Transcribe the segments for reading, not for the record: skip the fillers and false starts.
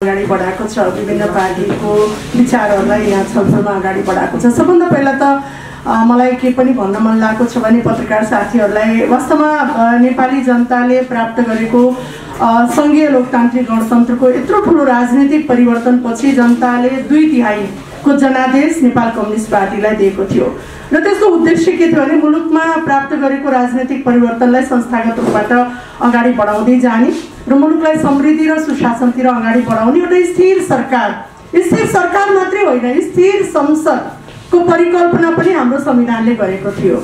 अगाडि बढाएको छ, विभिन्न पार्टीको विचारहरूलाई यहाँ छलफलमा अगाडि बढाएको छ। सबभन्दा पहिला त मलाई के पनि भन्न मन लागेको छ भने पत्रकार साथीहरूलाई वास्तवमा नेपाली जनताले प्राप्त गरेको सङ्घीय लोकतान्त्रिक गणतन्त्रको यत्रो ठुलो राजनीतिक परिवर्तनपछि जनताले 2/3 को जनादेश नेपाल कम्युनिस्ट पार्टीलाई दिएको थियो र त्यसको उद्देश्य के थियो भने मुलुकमा प्राप्त गरेको राजनीतिक परिवर्तनलाई संस्थागत रूपबाट अगाडि बढाउँदै जाने र मुलुकलाई समृद्धि र सुशासनतिर अगाडि बढाउने एउटा स्थिर सरकार मात्रै होइन, स्थिर संसदको परिकल्पना पनि हाम्रो संविधानले गरेको थियो।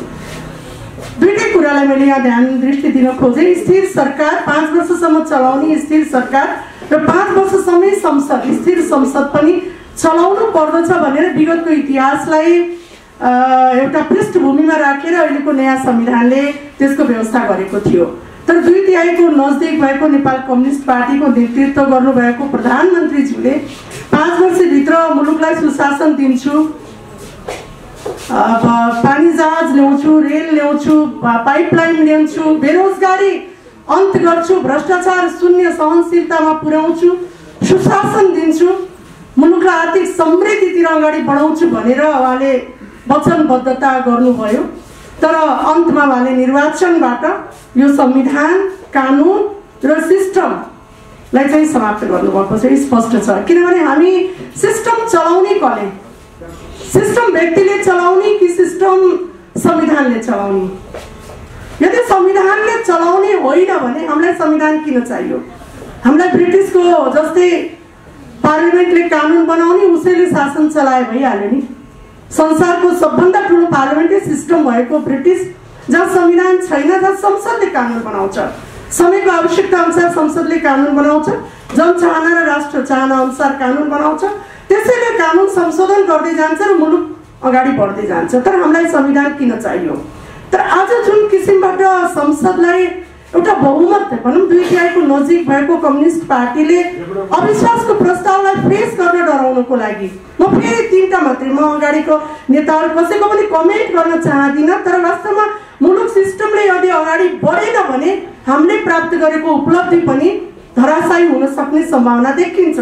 दुईटै कुरालाई मैले यहाँ ध्यान दृष्टि दिन खोजेँ। स्थिर सरकार 5 वर्षसम्म चलाउने स्थिर सरकार र 5 वर्षसम्म संसद, स्थिर संसद पनि चलाउनु पर्दछ भनेर विगतको इतिहासलाई एउटा पृष्ठभूमिमा राखेर अहिलेको नयाँ संविधानले त्यसको व्यवस्था गरेको थियो। तर 2/3 को नजदिक भएको नेपाल कम्युनिस्ट पार्टीको नेतृत्व गर्नुभएको प्रधानमन्त्रीज्यूले 5 वर्षभित्र मुलुकलाई सुशासन दिन्छु, पानी जहाज ल्याउँछु, रेल ल्याउँछु, पाइपलाइन ल्याउँछु, बेरोजगारी अन्त गर्छु, भ्रष्टाचार शून्य सहनशीलतामा पुर्याउँछु, सुशासन दिन्छु, मुलुकलाई आर्थिक समृद्धितिर अगाडि बढाउँछु भनेर उहाँले वचनबद्धता गर्नुभयो। तर अन्तमा उहाँले निर्वाचनबाट यो संविधान, कानुन र सिस्टमलाई चाहिँ समाप्त गर्नुभएको छ। स्पष्ट छ, किनभने हामी सिस्टम चलाउने कसले? सिस्टम व्यक्तिले चलाउने कि सिस्टम संविधानले चलाउने? यदि संविधानले चलाउने होइन भने हामीलाई संविधान किन चाहियो? हामीलाई ब्रिटिसको जस्तै पार्लिमेन्टले कानुन बनाउने, उसैले शासन चलाए भइहाल्यो नि। संसारको सबभन्दा ठुलो पार्लिमेन्ट्री सिस्टम भएको ब्रिटिस, जहाँ संविधान छैन, जहाँ संसदले कानुन बनाउँछ, समयको आवश्यकता अनुसार संसदले कानुन बनाउँछ, जनचाहना र राष्ट्र चाहना अनुसार कानुन बनाउँछ, त्यसैले कानुन संशोधन गर्दै जान्छ र मुलुक अगाडि बढ्दै जान्छ। तर हामीलाई संविधान किन चाहियो? तर आज जुन किसिमबाट संसदलाई एउटा बहुमत भनौँ 2/3 को नजिक भएको कम्युनिस्ट पार्टीले अविश्वासको प्रस्तावलाई पेश गर्न डराउनको लागि, म फेरि 3टा मात्रै, म अगाडिको नेताहरू कसैको पनि कमेन्ट गर्न चाहदिनँ, तर वास्तवमा मुलुक सिस्टमले यदि अगाडि बढेन भने हामीले प्राप्त गरेको उपलब्धि पनि धराशायी हुन सक्ने सम्भावना देखिन्छ।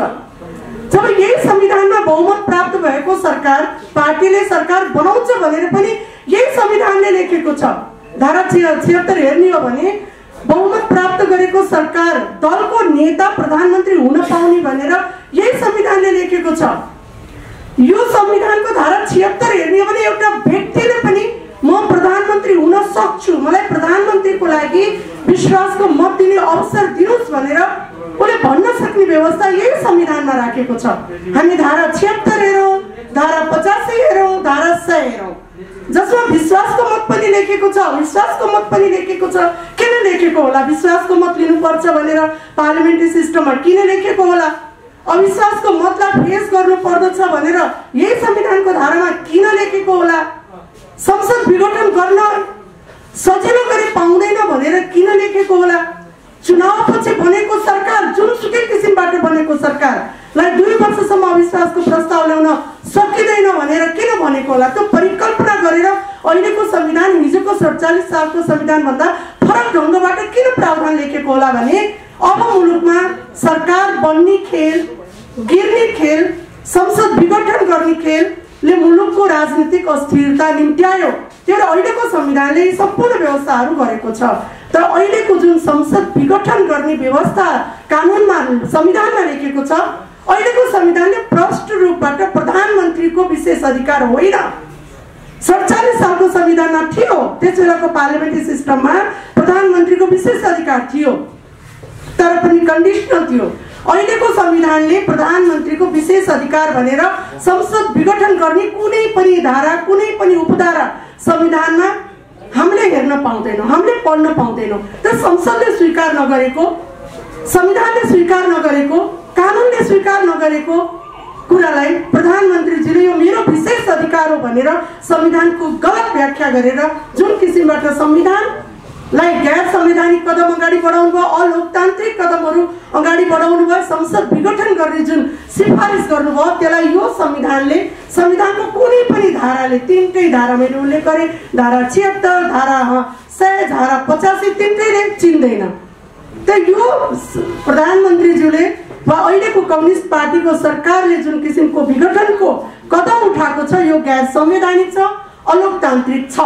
जब यही संविधानमा बहुमत प्राप्त भएको सरकार, पार्टीले सरकार बनाउँछ भनेर पनि यही संविधानले लेखेको छ। धारा 76 हेर्ने हो भने बहुमत प्राप्त गरेको सरकार दलको नेता प्रधानमन्त्री हुन पाउने भनेर यही संविधानले लेखेको छ। यो संविधानको धारा 76 हेर्ने हो भने एउटा व्यक्तिले पनि म प्रधानमन्त्री हुन सक्छु, मलाई प्रधानमन्त्रीको लागि विश्वासको मत दिने अवसर दिनुस् भनेर उसले भन्न सक्ने व्यवस्था यही संविधानमा राखेको छ। हामी धारा 76 हेरौँ, धारा 85 हेरौँ, धारा 100 हेरौँ, जसमा विश्वासको मत पनि लेखेको छ, अविश्वासको मत पनि लेखेको छ। किन लेखेको होला? विश्वासको मत लिनुपर्छ भनेर पार्लिमेन्ट्री सिस्टममा किन लेखेको होला? अविश्वासको मतलाई फेस गर्नु पर्दछ भनेर यही संविधानको धारामा किन लेखेको होला? संसद विघटन गर्न सजिलो गरी पाउँदैन भनेर किन लेखेको होला? चुनावपछि बनेको सरकार, जुनसुकै किसिमबाट बनेको सरकारलाई 2 वर्षसम्म अविश्वासको प्रस्ताव ल्याउन सकिँदैन भनेर किन भनेको होला? त्यो परिकल्पना गरेर अहिलेको संविधान हिजोको 47 सालको संविधानभन्दा फरक ढङ्गबाट किन प्रावधान लेखेको होला भने अब मुलुकमा सरकार बन्ने खेल, गिर्ने खेल, संसद विघटन गर्ने खेलले मुलुकको राजनीतिक अस्थिरता निम्त्यायो। त्यो अहिलेको संविधानले सम्पूर्ण व्यवस्थाहरू गरेको छ। तर अहिलेको जुन संसद विघटन गर्ने व्यवस्था कानुनमा, संविधानमा लेखेको छ, अहिलेको संविधानले प्रष्ट रूपबाट प्रधानमन्त्रीको विशेष अधिकार होइन। 47 सालको संविधानमा थियो, त्यसबेलाको पार्लिमेन्ट्री सिस्टममा प्रधानमन्त्रीको विशेष अधिकार थियो, तर पनि कन्डिसनल थियो। अहिलेको संविधानले प्रधानमन्त्रीको विशेष अधिकार भनेर संसद विघटन गर्ने कुनै पनि धारा, कुनै पनि उपधारा संविधानमा हामीले हेर्न पाउँदैनौँ, हामीले पढ्न पाउँदैनौँ। तर संसदले स्वीकार नगरेको, संविधानले स्वीकार नगरेको, कानुनले स्वीकार नगरेको कुरालाई प्रधानमन्त्रीजीले यो मेरो विशेष अधिकार हो भनेर संविधानको गलत व्याख्या गरेर जुन किसिमबाट संविधानलाई गैर संवैधानिक कदम अगाडि बढाउनु भयो, अलोकतान्त्रिक कदमहरू अगाडि बढाउनु भयो, संसद विघटन गर्ने जुन सिफारिस गर्नुभयो, त्यसलाई यो संविधानले, संविधानको कुनै पनि धाराले, 3टै धारा मैले उल्लेख गरेँ, धारा 76, धारा 100, धारा 85, 3टैले चिन्दैन। त यो प्रधानमन्त्रीज्यूले वा अहिलेको कम्युनिस्ट पार्टीको सरकारले जुन किसिमको विघटनको कदम उठाएको छ यो गैर संवैधानिक छ, अलोकतान्त्रिक छ।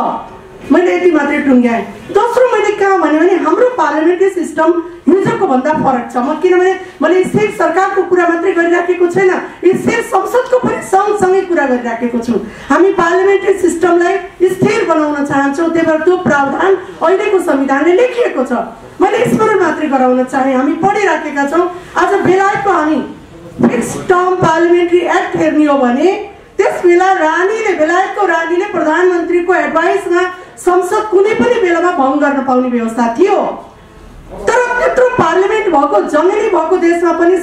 मैले यति मात्रै टुङ्ग्याएँ। दोस्रो मैले कहाँ भने हाम्रो पार्लियामेन्ट्री सिस्टम हिजोको भन्दा फरक छ। म किनभने मैले स्थिर सरकारको कुरा मात्रै गरिराखेको छैन, स्थिर संसदको पनि सँगसँगै कुरा गरिराखेको छु। हामी पार्लियामेन्ट्री सिस्टमलाई स्थिर बनाउन चाहन्छौँ, त्यही भएर त्यो प्रावधान अहिलेको संविधानले लेखिएको छ। मैले स्मरण मात्रै गराउन चाहे, हामी पढिराखेका छौँ। आज बेलायतको हामी फिक्स टर्म पार्लियामेन्ट्री एक्ट हेर्ने हो भने त्यस बेला बेलायतको रानीले प्रधानमन्त्रीको एडभाइसमा संसद कुनै पनि बेलामा भङ्ग गर्न पाउने व्यवस्था थियो। तर त्यत्रो पार्लियामेन्ट भएको जङ्गली भएको देशमा पनि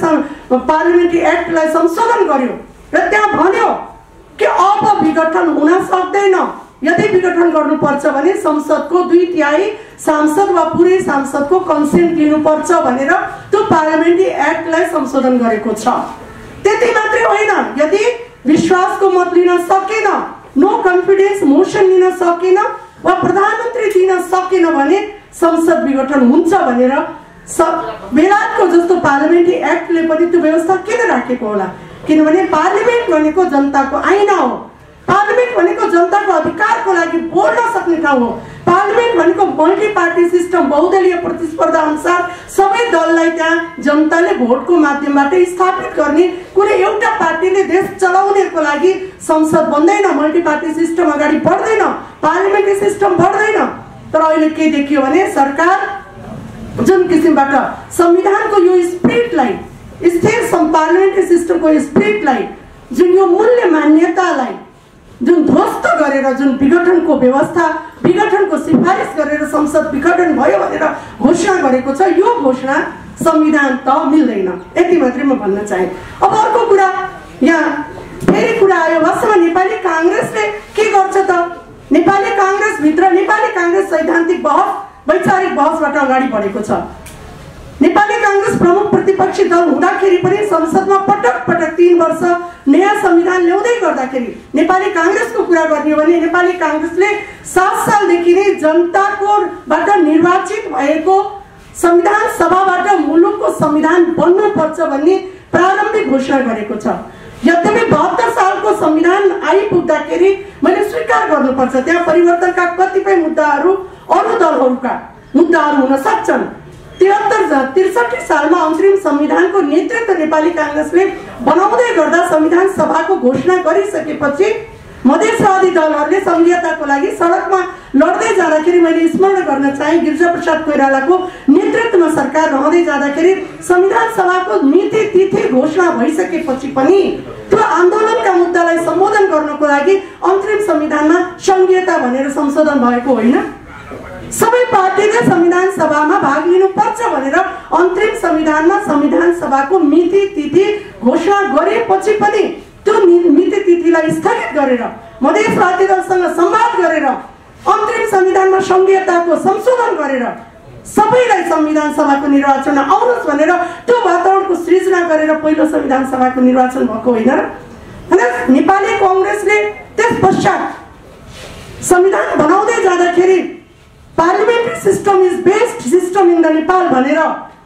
पार्लियामेन्ट्री एक्टलाई संशोधन गर्यो र त्यहाँ भन्यो कि अब विघटन हुन सक्दैन, यदि विघटन गर्नुपर्छ भने संसदको 2/3 सांसद वा पुरै सांसदको कन्सेन्ट लिनुपर्छ भनेर त्यो पार्लियामेन्ट्री एक्टलाई संशोधन गरेको छ। त्यति मात्रै होइन, यदि विश्वासको मत लिन सकेन, नो कन्फिडेन्स मोसन लिन सकेन वा प्रधानमन्त्री दिन सकेन भने संसद विघटन हुन्छ भनेर बेलायतको जस्तो पार्लियामेन्ट्री एक्टले पनि त्यो व्यवस्था किन राखेको होला? किनभने पार्लियामेन्ट भनेको जनताको आइना हो। पार्लियामेन्ट भनेको जनताको अधिकारको लागि बोल्न सक्ने ठाउँ हो। पार्लियामेन्ट भनेको मल्टी पार्टी सिस्टम, बहुदलीय प्रतिस्पर्धा अनुसार सबै दललाई त्यहाँ जनताले भोटको माध्यमबाट स्थापित गर्ने कुनै एउटा पार्टीले देश चलाउनेको लागि संसद बन्दैन, मल्टी पार्टी सिस्टम अगाडि बढ्दैन, पार्लियामेन्ट्री सिस्टम बढ्दैन। तर अहिले के देखियो भने सरकार जुन किसिमबाट संविधानको यो स्पिरिटलाई, स्थिर पार्लियामेन्ट्री सिस्टमको स्पिरिटलाई, जुन यो मूल्य मान्यतालाई जुन ध्वस्त गरेर जुन विघटनको व्यवस्था, विघटनको सिफारिस गरेर संसद विघटन भयो भनेर घोषणा गरेको छ, यो घोषणा संविधान त मिल्दैन। यति मात्रै म भन्न चाहे। अब अर्को कुरा यहाँ फेरि कुरा आयो, वास्तवमा नेपाली कांग्रेसले के गर्छ त? नेपाली कांग्रेस भित्र नेपाली कांग्रेस सैद्धान्तिक बहस, वैचारिक बहसबाट अगाडि बढेको छ। नेपाली कांग्रेस प्रमुख प्रतिपक्षी दल हुँदाखेरि पनि संसदमा पटक पटक 3 वर्ष नयाँ संविधान ल्याउँदै गर्दाखेरि नेपाली कांग्रेसको कुरा गर्ने हो भने नेपाली कांग्रेसले 7 सालदेखि नै जनताकोबाट निर्वाचित भएको संविधान सभाबाट मुलुकको संविधान बन्नुपर्छ भन्ने प्रारम्भिक घोषणा गरेको छ। यद्यपि 72 सालको संविधान आइपुग्दाखेरि मैले स्वीकार गर्नुपर्छ त्यहाँ परिवर्तनका कतिपय मुद्दाहरू अरू दलहरूका मुद्दाहरू हुन सक्छन्। 63 सालमा अन्तरिम संविधानको नेतृत्व नेपाली कांग्रेसले बनाउँदै गर्दा संविधान सभाको घोषणा गरिसकेपछि मधेसवादी दलहरूले संघीयताको लागि सडकमा लड्दै जाँदाखेरि मैले स्मरण गर्न चाहे गिरिजाप्रसाद कोइरालाको नेतृत्वमा सरकार रहँदै जाँदाखेरि संविधान सभाको मिति तिथि घोषणा भइसकेपछि पनि त्यो आन्दोलनका मुद्दालाई सम्बोधन गर्नको लागि अन्तरिम संविधानमा संघीयता भनेर संशोधन भएको होइन। सबै पार्टीले संविधान सभामा भाग लिनुपर्छ भनेर अन्तरिम संविधानमा संविधान सभाको मिति तिथि घोषणा गरेपछि पनि त्यो मिति तिथिलाई स्थगित गरेर मधेसवादी दलसँग संवाद गरेर अन्तरिम संविधानमा संघीयताको संशोधन गरेर सबैलाई संविधान सभाको निर्वाचनमा आउनुहोस् भनेर त्यो वातावरणको सृजना गरेर पहिलो संविधान सभाको निर्वाचन भएको होइन र? नेपाली कांग्रेसले त्यस पश्चात संविधान बनाउँदै जाँदाखेरि parliamentary system is best system in the Nepal भनेर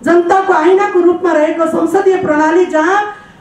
जनताको आइनाको रूपमा रहेको संसदीय प्रणाली जहाँ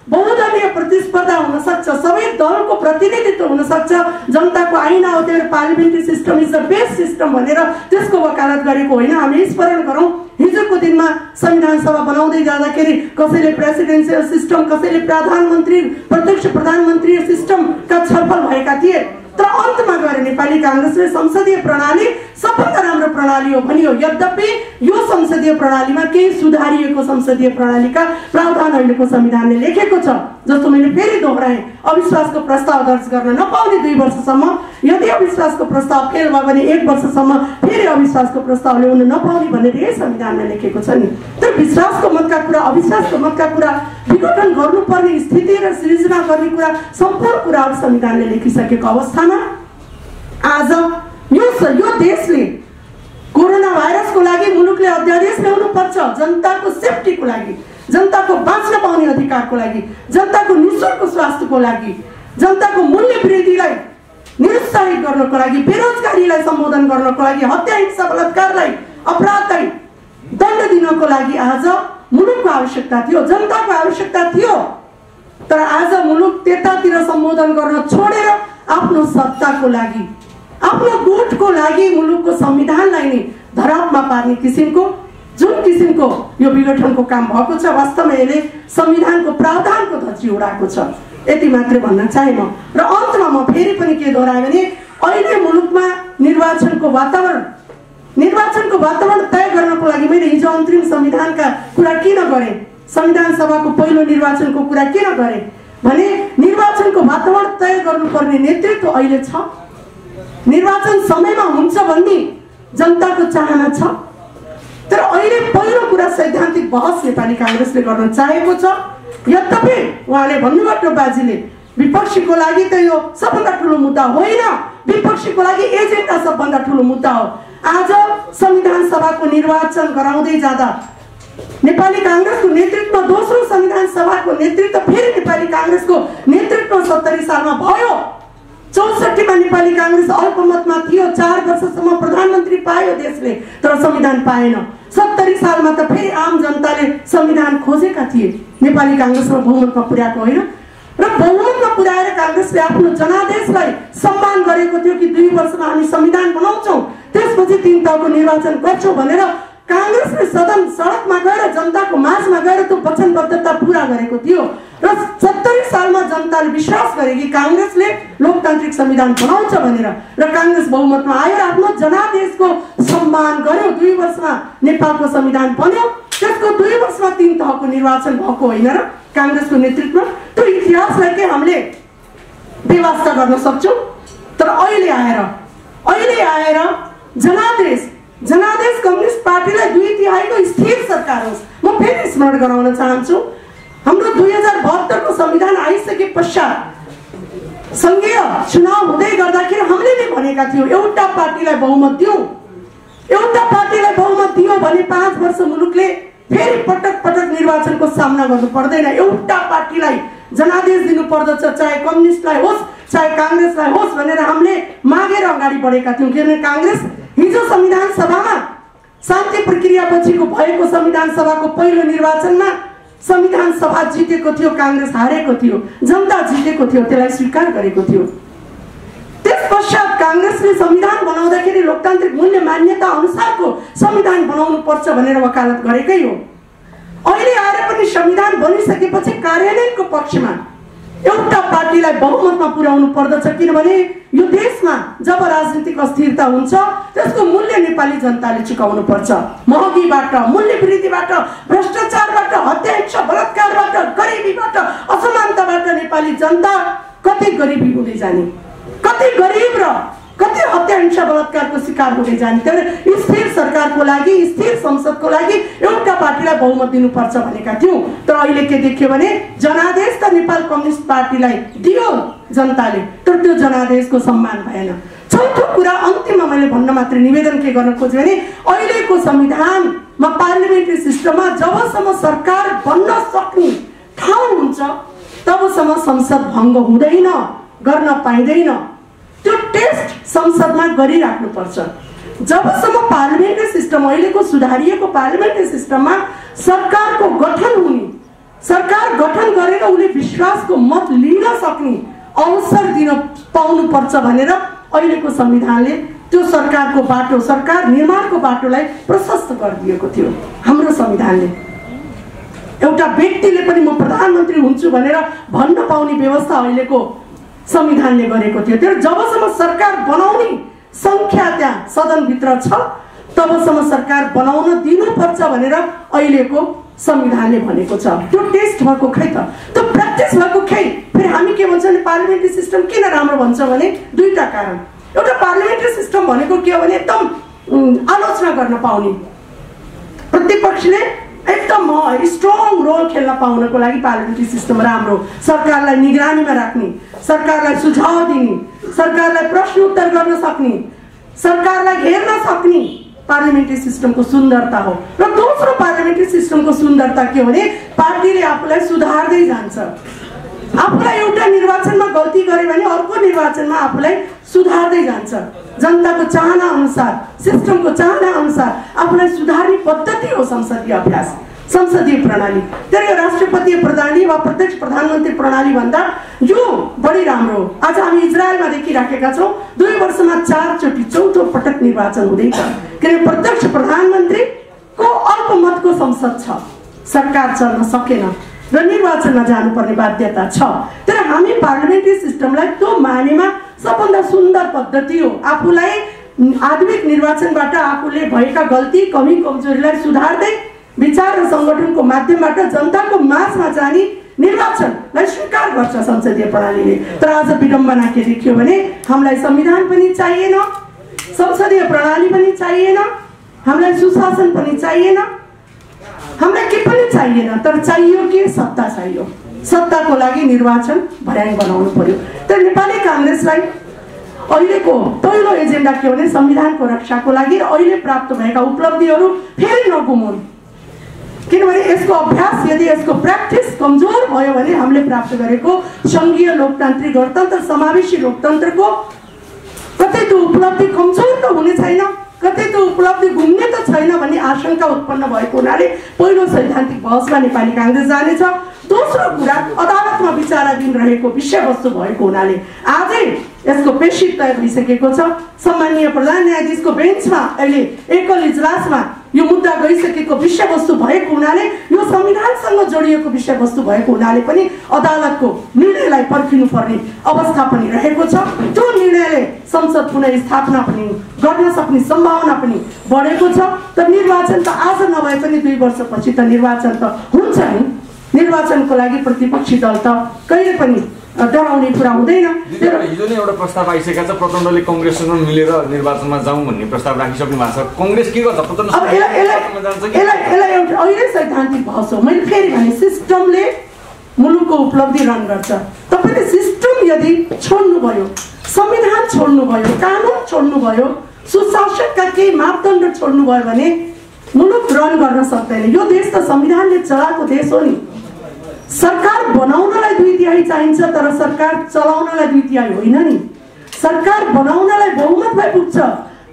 बहुदलीय प्रतिस्पर्धा हुन सक्छ, सबै दलको प्रतिनिधित्व हुन सक्छ, जनताको आइना हो, त्यो parliamentary system is the best system भनेर त्यसको वकालत गरेको होइन। हामी स्मरण गरौँ हिजोको दिनमा संविधान सभा बनाउँदै जाँदाखेरि कसैले प्रेसिडेन्सियल सिस्टम, कसैले प्रधानमन्त्री प्रत्यक्ष प्रधानमन्त्री सिस्टमका छलफल भएका थिए। तर अन्तमा गएर नेपाली कांग्रेसले संसदीय प्रणाली सबभन्दा राम्रो प्रणाली हो भनियो। यद्यपि यो संसदीय प्रणालीमा केही सुधारिएको संसदीय प्रणालीका प्रावधान अहिलेको संविधानले लेखेको छ। जस्तो मैले फेरि दोहोऱ्याएँ, अविश्वासको प्रस्ताव दर्ज गर्न नपाउने 2 वर्षसम्म, यदि अविश्वासको प्रस्ताव फेल भयो भने 1 वर्षसम्म फेरि अविश्वासको प्रस्ताव ल्याउन नपाउने भनेर यही संविधानले लेखेको छ नि। तर विश्वासको मतका कुरा, अविश्वासको मतका कुरा, विघटन गर्नुपर्ने स्थिति र सृजना गर्ने कुरा, सम्पूर्ण कुराहरू संविधानले लेखिसकेको अवस्थामा आज यो देशले कोरोना भाइरसको लागि मुलुकले अध्यादेश ल्याउनु पर्छ, जनताको सेफ्टीको लागि, जनताको बाँच्न पाउने अधिकारको लागि, जनताको निःशुल्क स्वास्थ्यको लागि, जनताको मूल्य वृद्धिलाई निरुत्साहित गर्नको लागि, बेरोजगारीलाई सम्बोधन गर्नको लागि, हत्या हिंसा बलात्कारलाई अपराधलाई दण्ड दिनको लागि आज मुलुकको आवश्यकता थियो, जनताको आवश्यकता थियो। तर आज मुलुक त्यतातिर सम्बोधन गर्न छोडेर आफ्नो सत्ताको लागि, आफ्नो गुटको लागि मुलुकको संविधानलाई नै धरापमा पार्ने किसिमको जुन किसिमको यो विघटनको काम भएको छ, वास्तवमा यसले संविधानको प्रावधानको धज्जी उडाएको छ। यति मात्रै भन्न चाहे म। र अन्तमा म फेरि पनि के दोहोऱ्याएँ भने अहिले मुलुकमा निर्वाचनको वातावरण तय गर्नको लागि मैले हिजो अन्तरिम संविधानका कुरा किन गरेँ, संविधान सभाको पहिलो निर्वाचनको कुरा किन गरेँ भने निर्वाचनको वातावरण तय गर्नुपर्ने नेतृत्व अहिले छ। निर्वाचन समयमा हुन्छ भन्ने जनताको चाहना छ। तर अहिले पहिलो कुरा सैद्धान्तिक बहस नेपाली कांग्रेसले गर्न चाहेको छ। यद्यपि उहाँले भन्नुभयो बाजीले विपक्षीको लागि त यो सबभन्दा ठुलो मुद्दा होइन, विपक्षीको लागि एजेन्डा सबभन्दा ठुलो मुद्दा हो। आज संविधान सभाको निर्वाचन गराउँदै जाँदा नेपाली कांग्रेसको नेतृत्व, दोस्रो संविधान सभाको नेतृत्व फेरि नेपाली कांग्रेसको नेतृत्व 70 सालमा भयो। 64 मा नेपाली कांग्रेस अल्पमतमा थियो, 4 वर्षसम्म प्रधानमन्त्री पायो देशले, तर संविधान पाएन। 70 सालमा त फेरि आम जनताले संविधान खोजेका थिए, नेपाली कांग्रेसमा बहुमतमा पुर्याएको होइन। र बहुमतमा पुर्याएर कांग्रेसले आफ्नो जनादेशलाई सम्मान गरेको थियो कि 2 वर्षमा हामी संविधान बनाउँछौँ, त्यसपछि 3 तहको निर्वाचन गर्छौँ भनेर कांग्रेसले सडकमा गएर जनताको माझमा गएर त्यो वचनबद्धता पूरा गरेको थियो। र 70 सालमा जनताले विश्वास गरे कि कांग्रेसले लोकतान्त्रिक संविधान बनाउँछ भनेर, र कांग्रेस बहुमतमा आयो र आफ्नो जनादेशको सम्मान गर्यो। 2 वर्षमा नेपालको संविधान बन्यो, त्यसको 2 वर्षमा 3 तहको निर्वाचन भएको होइन र कांग्रेसको नेतृत्वमा। त्यो इतिहासलाई के हामीले बेवास्ता गर्न सक्छौँ। तर अहिले आएर जनादेश कम्युनिस्ट पार्टीलाई 2/3 स्थिर सरकार होस्। म फेरि स्मरण गराउन चाहन्छु, हाम्रो 2072 को संविधान आइसके पश्चात संघीय चुनाव हुँदै गर्दाखेरि हामीले नै भनेका थियौँ एउटा पार्टीलाई बहुमत दियो भने 5 वर्ष मुलुकले फेरि पटक पटक निर्वाचनको सामना गर्नु पर्दैन। एउटा पार्टीलाई जनादेश दिनु पर्दछ, चाहे कम्युनिस्टलाई होस् चाहे कांग्रेसलाई होस् भनेर हामीले मागेर अगाडि बढेका थियौँ। किनभने कांग्रेस हिजो संविधान सभामा शान्ति प्रक्रियापछिको भएको संविधान सभाको पहिलो निर्वाचनमा संविधान सभा जितेको थियो, कांग्रेस हारेको थियो, जनता जितेको थियो, त्यसलाई स्वीकार गरेको थियो। त्यसपश्चात कांग्रेसले संविधान बनाउँदाखेरि लोकतान्त्रिक मूल्य मान्यता अनुसारको संविधान बनाउनु पर्छ भनेर वकालत गरेकै हो। अहिले आएर पनि संविधान बनिसकेपछि कार्यान्वयनको पक्षमा एउटा पार्टीलाई बहुमतमा पुर्याउनु पर्दछ। किनभने यो देशमा जब राजनीतिक अस्थिरता हुन्छ त्यसको मूल्य नेपाली जनताले चुकाउनु पर्छ। महँगीबाट, मूल्य वृद्धिबाट, भ्रष्टाचारबाट, हत्या हिंसा बलात्कारबाट, गरिबीबाट, असमानताबाट नेपाली जनता कति गरिबी हुँदै जाने, कति गरिब र कति हत्या हिंसा बलात्कारको शिकार हुँदै जाने। तर स्थिर सरकारको लागि, स्थिर संसदको लागि एउटा पार्टीलाई बहुमत दिनुपर्छ भनेका थियौँ। तर अहिले के देखियो भने जनादेश त नेपाल कम्युनिस्ट पार्टीलाई दियो जनताले, तर त्यो जनादेशको सम्मान भएन। चौथो कुरा अन्तिममा मैले भन्न मात्र निवेदन के गर्न खोजेँ भने अहिलेको संविधानमा पार्लियामेन्ट्री सिस्टममा जबसम्म सरकार बन्न सक्ने ठाउँ हुन्छ तबसम्म संसद भङ्ग हुँदैन, गर्न पाइँदैन। त्यो टेस्ट संसदमा गरिराख्नु पर्छ। जबसम्म पार्लियामेन्ट्री सिस्टम अहिलेको सुधारिएको पार्लियामेन्ट्री सिस्टममा सरकारको गठन हुने, सरकार गठन गरेर उसले विश्वासको मत लिन सक्ने अवसर दिन पाउनु पर्छ भनेर अहिलेको संविधानले त्यो सरकारको बाटो, सरकार निर्माणको बाटोलाई प्रशस्त गरिदिएको थियो। हाम्रो संविधानले एउटा व्यक्तिले पनि म प्रधानमन्त्री हुन्छु भनेर भन्न पाउने व्यवस्था अहिलेको संविधानले गरेको थियो। तर जबसम्म सरकार बनाउने संख्या त्यहाँ सदनभित्र छ तबसम्म सरकार बनाउन दिनुपर्छ भनेर अहिलेको संविधानले भनेको छ। त्यो टेस्ट भएको खै त, त्यो प्र्याक्टिस भएको खै। फेरि हामी के भन्छौँ भने पार्लियामेन्ट्री सिस्टम किन राम्रो भन्छ भने दुईटा कारण। एउटा पार्लियामेन्ट्री सिस्टम भनेको के हो भने एकदम आलोचना गर्न पाउने, प्रतिपक्षले एकदम स्ट्रङ रोल खेल्न पाउनको लागि पार्लियामेन्ट्री सिस्टम राम्रो, सरकारलाई निगरानीमा राख्ने, सरकारलाई सुझाव दिने, सरकारलाई प्रश्न उत्तर गर्न सक्ने, सरकारलाई हेर्न सक्ने पार्लियामेन्ट्री सिस्टमको सुन्दरता हो। र दोस्रो पार्लियामेन्ट्री सिस्टमको सुन्दरता के हो भने पार्टीले आफूलाई सुधार्दै जान्छ। आफूलाई एउटा निर्वाचनमा गल्ती गर्यो भने अर्को निर्वाचनमा आफूलाई सुधार्दै जान्छ। जनताको चाहना अनुसार, सिस्टमको चाहना अनुसार आफूलाई सुधार्ने पद्धति हो संसदीय अभ्यास। संसदीय प्रणाली। तर यो राष्ट्रपतीय प्रणाली वा प्रत्यक्ष प्रधानमन्त्री प्रणाली भन्दा यो बढी राम्रो। आज हामी इजरायलमा देखिराखेका छौँ 2 वर्षमा 4 चोटि चौथो पटक निर्वाचन हुँदैछ, किनभने प्रत्यक्ष प्रधानमन्त्रीको अल्पमतको संसद छ, सरकार चल्न सकेन र निर्वाचनमा जानुपर्ने बाध्यता छ। तर हामी पार्लियामेन्ट्री सिस्टमलाई त्यो मानेमा सबभन्दा सुन्दर पद्धति हो। आफूलाई आधुनिक निर्वाचनबाट आफूले भएका गल्ती कमी कमजोरीलाई सुधार्दै विचार र संगठनको माध्यमबाट जनताको माझमा जाने निर्वाचनलाई स्वीकार गर्छ संसदीय प्रणालीले। तर आज विडम्बना के देखियो भने हामीलाई संविधान पनि चाहिएन, संसदीय प्रणाली पनि चाहिएन, हामीलाई सुशासन पनि चाहिएन, हामीलाई के पनि चाहिएन। तर चाहियो के? सत्ता चाहियो। सत्ताको लागि निर्वाचन भर्याङ बनाउनु पर्यो। तर नेपाली कांग्रेसलाई अहिलेको पहिलो एजेन्डा के भने संविधानको रक्षाको लागि र अहिले प्राप्त भएका उपलब्धिहरू फेरि नगुमौँ, किनभने यसको अभ्यास यदि यसको प्र्याक्टिस कमजोर भयो भने हामीले प्राप्त गरेको संघीय लोकतान्त्रिक गणतन्त्र समावेशी लोकतन्त्रको कतै त्यो उपलब्धि कमजोर त हुने छैन, कतै त्यो उपलब्धि घुम्ने त छैन भन्ने आशंका उत्पन्न भएको हुनाले पहिलो सैद्धान्तिक बहसमा नेपाली कांग्रेस जानेछ। दोस्रो कुरा अदालतमा विचाराधीन रहेको विषयवस्तु भएको हुनाले आजै यसको पेशी तय भइसकेको छ। सम्माननीय प्रधान न्यायाधीशको बेन्चमा अहिले एकल इजलासमा यो मुद्दा गइसकेको विषयवस्तु भएको हुनाले यो संविधानसँग जोडिएको विषयवस्तु भएको हुनाले पनि अदालतको निर्णयलाई पर्खिनु पर्ने अवस्था पनि रहेको छ। त्यो निर्णयले संसद पुनः स्थापना पनि गर्न सक्ने सम्भावना पनि बढेको छ। त निर्वाचन त आज नभए पनि 2 वर्षपछि त निर्वाचन त हुन्छ नि। निर्वाचनको लागि प्रतिपक्षी दल त कहिले पनि डराउने कुरा हुँदैन। हिजो नै एउटा प्रस्ताव आइसकेको छ, प्रचण्डले कांग्रेससँग मिलेर निर्वाचनमा जाउँ भन्ने प्रस्ताव राखिसक्नु भएको छ। कांग्रेस के गर्छ? प्रचण्ड यसलाई एउटा अहिले सैद्धान्तिक बहस हो। मैले फेरि भने सिस्टमले मुलुकको उपलब्धि रन गर्छ। तपाईले सिस्टम यदि छोड्नु भयो, संविधान छोड्नु भयो, कानुन छोड्नु भयो, सुशासनका केही मापदण्ड छोड्नु भयो भने मुलुक रन गर्न सक्दैन। यो देश त संविधानले चलाएको देश हो नि। सरकार बनाउनलाई 2/3 चाहिन्छ, तर सरकार चलाउनलाई 2/3 होइन नि। सरकार बनाउनलाई बहुमत भए पुग्छ,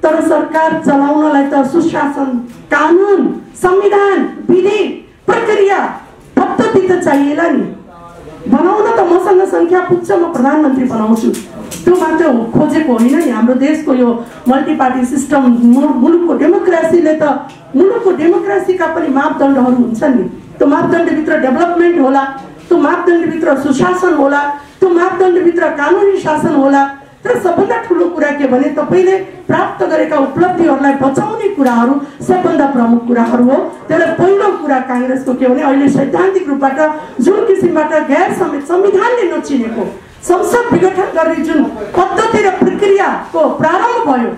तर सरकार चलाउनलाई त सुशासन, कानुन, संविधान, विधि, प्रक्रिया, पद्धति त चाहिएला नि। बनाउन त मसँग संख्या पुग्छ, म प्रधानमन्त्री बनाउँछु, त्यो मात्र खोजेको होइन नि। हाम्रो देशको यो मल्टी पार्टी सिस्टम, मुलुकको डेमोक्रेसीले त मुलुकको डेमोक्रेसीका पनि मापदण्डहरू हुन्छन् नि। त्यो मापदण्डभित्र डेभलपमेन्ट होला, त्यो मापदण्डभित्र सुशासन होला, त्यो मापदण्डभित्र कानुनी शासन होला। तर सबभन्दा ठुलो कुरा के भने तपाईले प्राप्त गरेका उपलब्धिहरूलाई बचाउने कुराहरू सबभन्दा प्रमुख कुराहरू हो। त्यसले पहिलो कुरा कांग्रेसको के भने अहिले सैद्धान्तिक रूपबाट जुन किसिमबाट गैर संविधानले नचिनेको संसद विघटन गर्ने जुन पद्धति र प्रक्रियाको प्रारम्भ भयो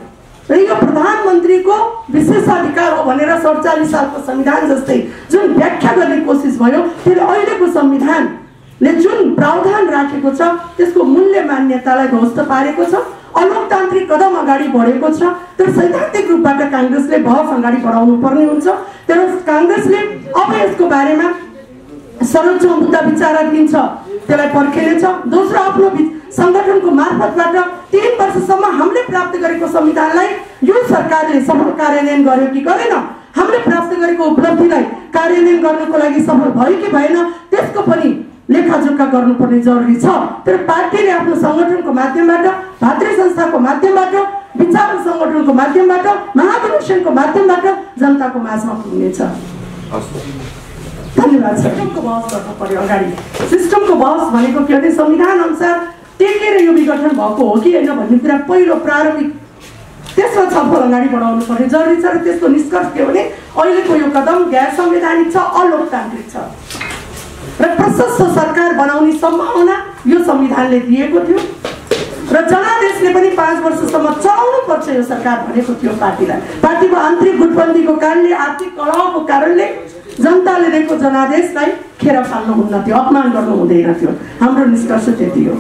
र यो प्रधानमन्त्रीको विशेषाधिकार हो भनेर 47 सालको संविधान जस्तै जुन व्याख्या गर्ने कोसिस भयो, त्यसले अहिलेको संविधानले जुन प्रावधान राखेको छ त्यसको मूल्य मान्यतालाई ध्वस्त पारेको छ, अलोकतान्त्रिक कदम अगाडि बढेको छ। तर सैद्धान्तिक रूपबाट कांग्रेसले बहस अगाडि बढाउनु पर्ने हुन्छ। तर कांग्रेसले अब यसको बारेमा सर्वोच्च मुद्दा विचाराधीन छ, त्यसलाई पर्खिनेछ। दोस्रो आफ्नो संगठनको मार्फतबाट 3 वर्षसम्म हामीले प्राप्त गरेको संविधानलाई यो सरकारले सफल कार्यान्वयन गर्यो कि गरेन, हामीले प्राप्त गरेको उपलब्धिलाई कार्यान्वयन गर्नको लागि सफल भयो कि भएन, त्यसको पनि लेखाजोखा गर्नुपर्ने जरुरी छ। तर पार्टीले आफ्नो संगठनको माध्यमबाट, भातृ संस्थाको माध्यमबाट, विचार संगठनको माध्यमबाट, महाधिवेशनको माध्यमबाट जनताको माझमा पुग्नेछ। धन्यवाद। सिस्टमको बहस गर्नु पर्यो अगाडि। सिस्टमको बहस भनेको के भने संविधान अनुसार टेकेर यो विघटन भएको हो कि होइन भन्ने कुरा पहिलो प्रारम्भिक, त्यसमा छलफल अगाडि बढाउनु पर्ने जरुरी छ। र त्यसको निष्कर्ष के भने अहिलेको यो कदम गैर संवैधानिक छ, अलोकतान्त्रिक छ र प्रशस्त सरकार बनाउने सम्भावना यो संविधानले दिएको थियो र जनादेशले पनि 5 वर्षसम्म चलाउनु पर्छ यो सरकार भनेको थियो पार्टीलाई। पार्टीको आन्तरिक गुटबन्दीको कारणले, आर्थिक कलहको कारणले जनताले दिएको जनादेशलाई खेर फाल्नु हुन्न थियो, अपमान गर्नु हुँदैन थियो। हाम्रो निष्कर्ष त्यति हो।